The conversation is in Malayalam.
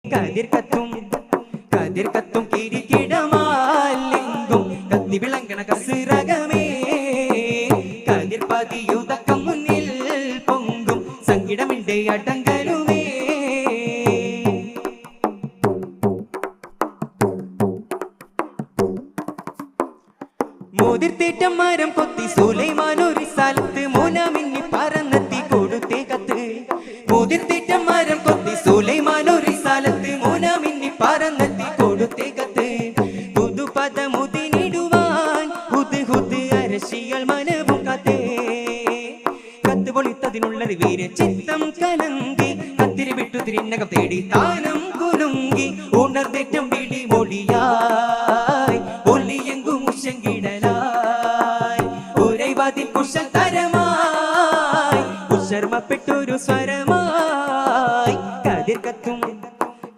കതിർ കത്തും കിരികിടമാലെങ്കും കത്തി വിളങ്ങണ കസിറകമേ കതിർ പതിയുതക്കം മുന്നിൽ പൊങ്കും സങ്കിടമിന്റെ അടങ്കലുമേ മുതിർത്തേറ്റം മരം കൊത്തി സുലൈമാൻ ഒരു സ്ഥലത്ത് മോനമിന്നി പറന്നെത്തി കൊടുത്തേ കത്ത് മുതിർത്തേറ്റം മരം കൊത്തി സുലൈമാൻ ഒരു സ്ഥലത്ത് മോനമിന്നി പറന്നെത്തി കൊടുത്തേ കത്ത് പുതുപദമുതിനിടുവാൻ ഹുദ് ഹുദ് അരശികൾ മനവും കത്തേ കത്ത് പൊളിത്തതിനുള്ളൊരു വീര ചിത്തം കലങ്കി കത്തിരി വിട്ടു തിരിനകം തേടി താനം കുലുങ്കി ഉണർത്തേറ്റം വിളി മൊഴിയായി ഒല്ലിയെങ്കും ഉശങ്കിടലായി ഉരൈവാതിൽ കുശൽ തരമായി ഉശർമ്മപ്പെട്ടൊരു സ്വരമായി